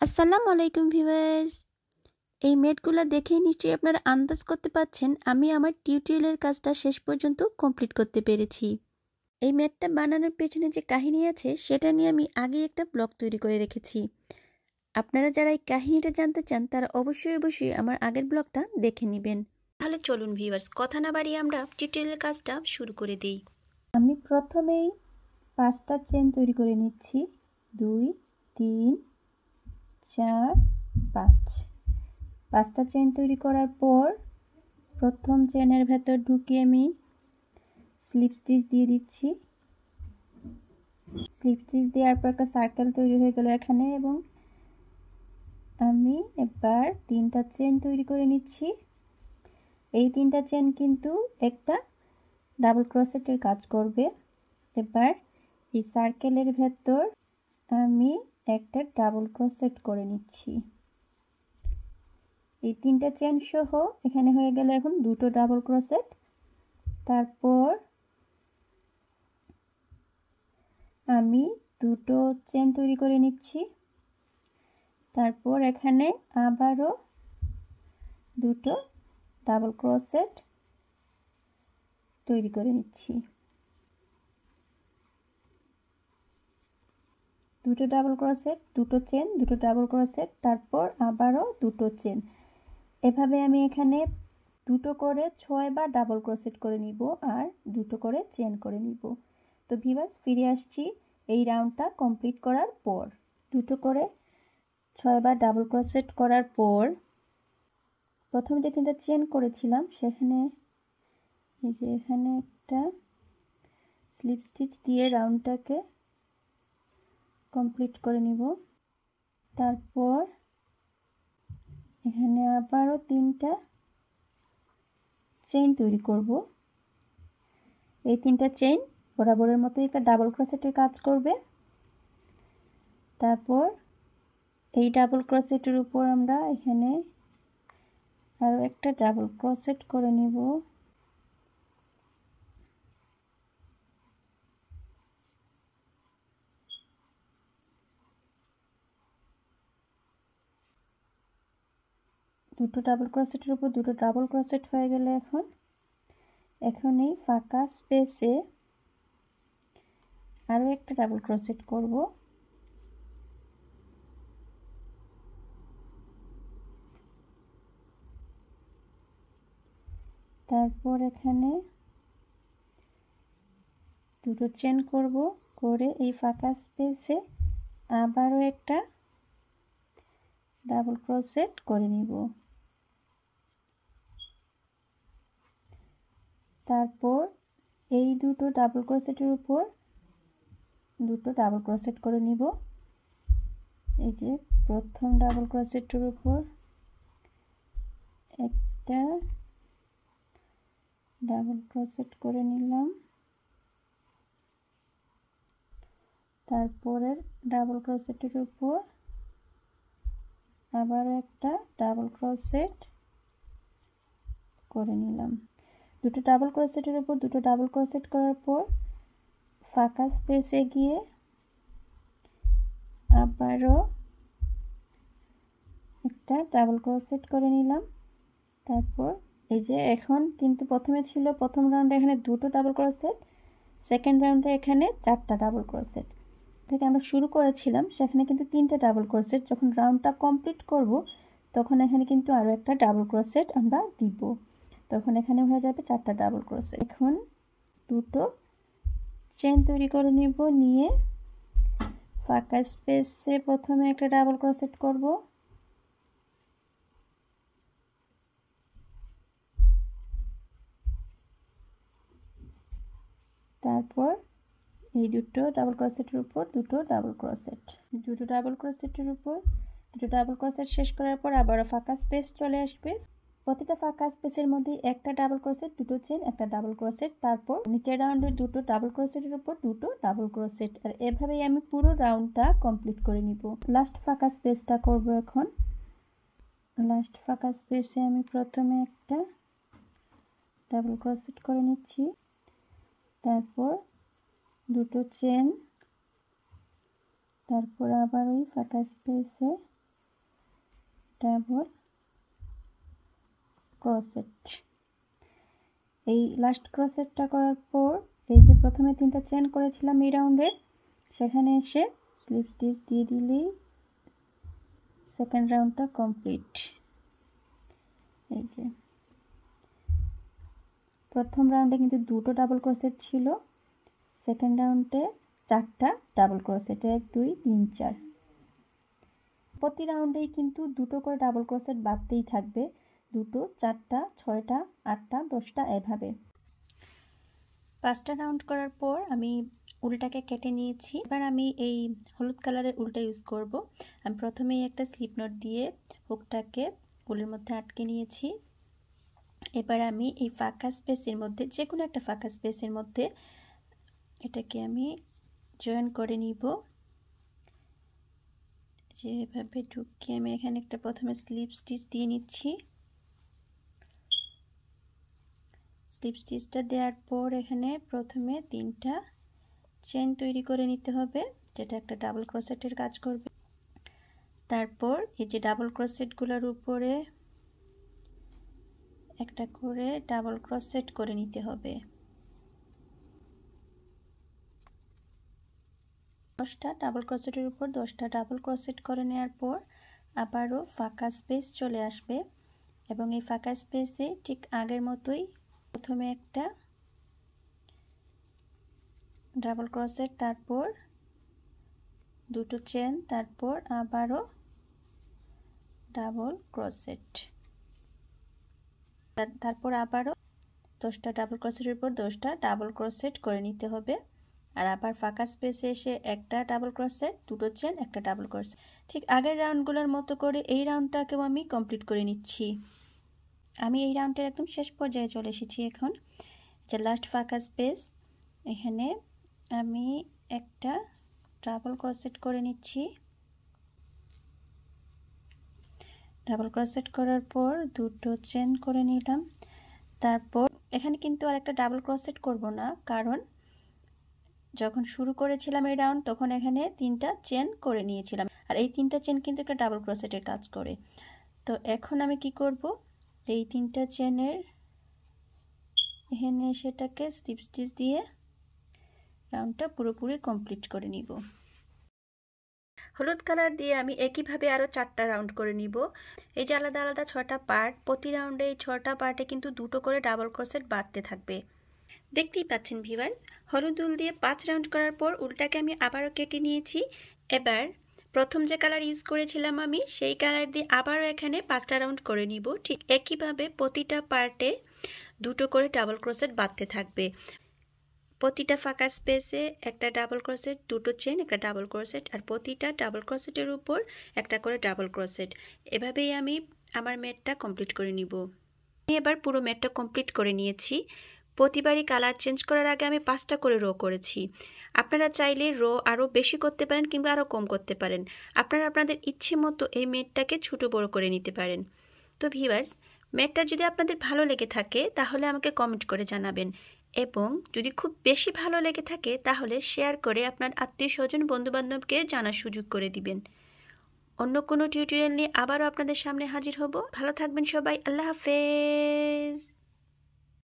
আসসালামু আলাইকুম ভিউয়ার্স। এই ম্যাটগুলো দেখে নিশ্চয়ই আপনারা আন্দাজ করতে পারছেন আমি আমার টিউটোরিয়ালের কাজটা শেষ পর্যন্ত কমপ্লিট করতে পেরেছি। এই ম্যাটটা বানানোর পেছনে যে কাহিনী আছে সেটা নিয়ে আমি আগেই একটা ব্লগ তৈরি করে রেখেছি। আপনারা যারা এই কাহিনীটা জানতে চান তারা অবশ্যই আমার আগের ব্লগটা দেখে নেবেন। তাহলে চলুন ভিউয়ার্স, কথা না বাড়িয়ে আমরা টিউটোরিয়ালের কাজটা শুরু করে দিই। আমি প্রথমেই 5টা চেন তৈরি করে নিচ্ছি। 2 3 4 5। 5টা চেন তৈরি করার পর প্রথম চেনের ভেতর ঢুকিয়ে আমি স্লিপ স্টিচ দিয়ে দিচ্ছি। স্লিপ স্টিচ দেওয়ার পর একটা সার্কেল তৈরি হয়ে গেল এখানে, এবং আমি এবার 3টা চেন তৈরি করে নিচ্ছি। এই 3টা চেন কিন্তু একটা ডাবল ক্রোশেটের কাজ করবে। এবার এই সার্কেলের ভেতর আমি একটা ডাবল ক্রোশেট করে নিচ্ছি। এই 3টা চেন সহ এখানে হয়ে গেল এখন 2টো ডাবল ক্রোশেট। তারপর আমি 2টো চেন তৈরি করে নিচ্ছি। তারপর এখানে আবারও 2টো ডাবল ক্রোশেট তৈরি করে নিচ্ছি। 2টো ডাবল ক্রোশেট, 2টো চেন, 2টো ডাবল ক্রোশেট, তারপর আবারও 2টো চেন। এভাবে আমি এখানে 2টো করে 6 বার ডাবল ক্রোশেট করে নিব আর 2টো করে চেন করে নিব। তো ভিউয়ার্স, ফিরে আসছি এই রাউন্ডটা কমপ্লিট করার পর। 2টো করে 6 বার ডাবল ক্রোশেট করার পর প্রথমে যে 3টা চেন করেছিলাম সেখানে এই যে এখানে একটা স্লিপ স্টিচ দিয়ে রাউন্ডটাকে কমপ্লিট করে নিব। তারপর এখানে আবারও 3টা চেইন তৈরি করব। এই 3টা চেইন বরাবরের মতো একটা ডাবল ক্রোশেটের কাজ করবে। তারপর এই ডাবল ক্রোশেটের উপর আমরা এখানে আরও একটা ডাবল ক্রোশেট করে নিব। দুটো ডাবল ক্রোশেটের উপর 2টো ডাবল ক্রোশেট হয়ে গেলে এখন এই ফাঁকা স্পেসে আরও একটা ডাবল ক্রোশেট করব। তারপর এখানে 2টো চেন করব, করে এই ফাঁকা স্পেসে আবারও একটা ডাবল ক্রোশেট করে নিব। তারপর এই 2টো ডাবল ক্রোশেটের উপর 2টো ডাবল ক্রোশেট করে নিব। এই যে প্রথম ডাবল ক্রোশেটের উপর একটা ডাবল ক্রোশেট করে নিলাম। তারপরের ডাবল ক্রোশেটের উপর আবার একটা ডাবল ক্রোশেট করে নিলাম। 2টো ডাবল ক্রোশেটের উপর 2টো ডাবল ক্রোশেট করার পর ফাঁকা স্পেসে গিয়ে আবারও একটা ডাবল ক্রোশেট করে নিলাম। তারপর এই যে এখন কিন্তু প্রথমে ছিল প্রথম রাউন্ডে এখানে 2টো ডাবল ক্রোশেট, সেকেন্ড রাউন্ডে এখানে 4টা ডাবল ক্রোশেট থেকে আমরা শুরু করেছিলাম, সেখানে কিন্তু 3টা ডাবল ক্রোশেট। যখন রাউন্ডটা কমপ্লিট করব তখন এখানে কিন্তু আরও একটা ডাবল ক্রোশেট আমরা দিব, তখন এখানে হয়ে যাবে 4টা ডাবল ক্রোশেট। এখন 2টো চেন তৈরি করে নিব, নিয়ে ফাঁকা স্পেসে প্রথমে একটা ডাবল ক্রোশেট করব। তারপর এই 2টো ডাবল ক্রোশেটের উপর 2টো ডাবল ক্রোশেট, 2টো ডাবল ক্রোশেটের উপর 2টো ডাবল ক্রোশেট শেষ করার পর আবারও ফাঁকা স্পেস চলে আসবে। প্রতিটা ফাঁকা স্পেসের মধ্যে একটা ডাবল ক্রোশেট, 2টো চেন, একটা ডাবল ক্রোশেট, তারপর নিচের রাউন্ডে 2টো ডাবল ক্রোশেটের উপর 2টো ডাবল ক্রোশেট। আর এভাবেই আমি পুরো রাউন্ডটা কমপ্লিট করে নিব। লাস্ট ফাঁকা স্পেসটা করব এখন। লাস্ট ফাঁকা স্পেসে আমি প্রথমে একটা ডাবল ক্রোশেট করে নিচ্ছি, তারপর 2টো চেন, তারপর আবার ওই ফাঁকা স্পেসে ডাবল ক্রোশেট। এই লাস্ট ক্রোশেটটা করার পর এই যে প্রথমে 3টা চেন করেছিলাম এই রাউন্ডের, সেখানে এসে স্লিপ স্টিচ দিয়ে দিলেই সেকেন্ড রাউন্ডটা কমপ্লিট। এই যে প্রথম রাউন্ডে কিন্তু 2টো ডাবল ক্রোশেট ছিল, সেকেন্ড রাউন্ডে 4টা ডাবল ক্রোশেট, 1 2 3 4। প্রতি রাউন্ডেই কিন্তু 2টো করে ডাবল ক্রোশেট বাড়তেই থাকবে, 2টো 4টা 6টা 8টা 10টা এভাবে। 5টা রাউন্ড করার পর আমি উলটাকে কেটে নিয়েছি। এবার আমি এই হলুদ কালারের উলটা ইউজ করব। আমি প্রথমেই একটা স্লিপ নট দিয়ে হুকটাকে উলের মধ্যে আটকে নিয়েছি। এবার আমি এই ফাঁকা স্পেসের মধ্যে, যে কোনো একটা ফাঁকা স্পেসের মধ্যে এটাকে আমি জয়েন করে নিব। যেভাবে ঢুকিয়ে আমি এখানে একটা প্রথমে স্লিপ স্টিচ দিয়ে নিচ্ছি। স্লিপ স্টিচটা দেওয়ার পর এখানে প্রথমে 3টা চেন তৈরি করে নিতে হবে, যেটা একটা ডাবল ক্রোশেটের কাজ করবে। তারপর এই যে ডাবল ক্রোশেটগুলোর উপরে একটা করে ডাবল ক্রোশেট করে নিতে হবে। 10টা ডাবল ক্রোশেটের উপর 10টা ডাবল ক্রোশেট করে নেওয়ার পর আবারও ফাঁকা স্পেস চলে আসবে এবং এই ফাঁকা স্পেসে ঠিক আগের মতোই প্রথমে একটা ডাবল ক্রোশেট, তারপর 2টো চেন, তারপর আবারও ডাবল ক্রোশেট, তারপর আবারও 10টা ডাবল ক্রোশেটের উপর 10টা ডাবল ক্রোশেট করে নিতে হবে। আর আবার ফাঁকা স্পেসে এসে একটা ডাবল ক্রোশেট, 2টো চেন, একটা ডাবল ক্রোশেট। ঠিক আগের রাউন্ডগুলোর মতো করে এই রাউন্ডটাকেও আমি কমপ্লিট করে নিচ্ছি। আমি এই রাউন্ডের একদম শেষ পর্যায়ে চলে এসেছি। এখন যে লাস্ট ফাঁকা স্পেস, এখানে আমি একটা ডাবল ক্রোশেট করে নিচ্ছি। ডাবল ক্রোশেট করার পর 2টো চেন করে নিলাম। তারপর এখানে কিন্তু আর একটা ডাবল ক্রোশেট করব না, কারণ যখন শুরু করেছিলাম এই রাউন্ড তখন এখানে 3টা চেন করে নিয়েছিলাম, আর এই 3টা চেন কিন্তু একটা ডাবল ক্রোশেটের কাজ করে। তো এখন আমি কি করব, এই 3টা চেনের এখানে সেটাকে স্লিপ স্টিচ দিয়ে রাউন্ডটা পুরোপুরি কমপ্লিট করে নিব। হলুদ কালার দিয়ে আমি একইভাবে আরও 4টা রাউন্ড করে নিব। এই যে আলাদা আলাদা 6টা পার্ট, প্রতি রাউন্ডে এই 6টা পার্টে কিন্তু 2টো করে ডাবল ক্রোশেট বাড়তে থাকবে। দেখতেই পাচ্ছেন ভিউয়ার্স, হলুদ উল দিয়ে 5 রাউন্ড করার পর উলটাকে আমি আবারও কেটে নিয়েছি। এবার প্রথম যে কালার ইউজ করেছিলাম আমি, সেই কালার দিয়ে আবারও এখানে 5টা রাউন্ড করে নিব। ঠিক একইভাবে প্রতিটা পার্টে 2টো করে ডাবল ক্রোশেট বাড়তে থাকবে। প্রতিটা ফাঁকা স্পেসে একটা ডাবল ক্রোশেট, 2টো চেন, একটা ডাবল ক্রোশেট, আর প্রতিটা ডাবল ক্রোশেটের উপর একটা করে ডাবল ক্রোশেট। এভাবেই আমি আমার ম্যাটটা কমপ্লিট করে নিব। আমি এবার পুরো ম্যাটটা কমপ্লিট করে নিয়েছি। প্রতিবারই কালার চেঞ্জ করার আগে আমি 5টা করে রো করেছি। আপনারা চাইলে রো আরও বেশি করতে পারেন কিংবা আরও কম করতে পারেন। আপনারা আপনাদের ইচ্ছে মতো এই ম্যাটটাকে ছোটো বড়ো করে নিতে পারেন। তো ভিউয়ার্স, ম্যাটটা যদি আপনাদের ভালো লেগে থাকে তাহলে আমাকে কমেন্ট করে জানাবেন, এবং যদি খুব বেশি ভালো লেগে থাকে তাহলে শেয়ার করে আপনার আত্মীয় স্বজন বন্ধুবান্ধবকে জানার সুযোগ করে দিবেন। অন্য কোনো টিউটোরিয়াল নিয়ে আবারও আপনাদের সামনে হাজির হব। ভালো থাকবেন সবাই। আল্লাহ হাফেজ।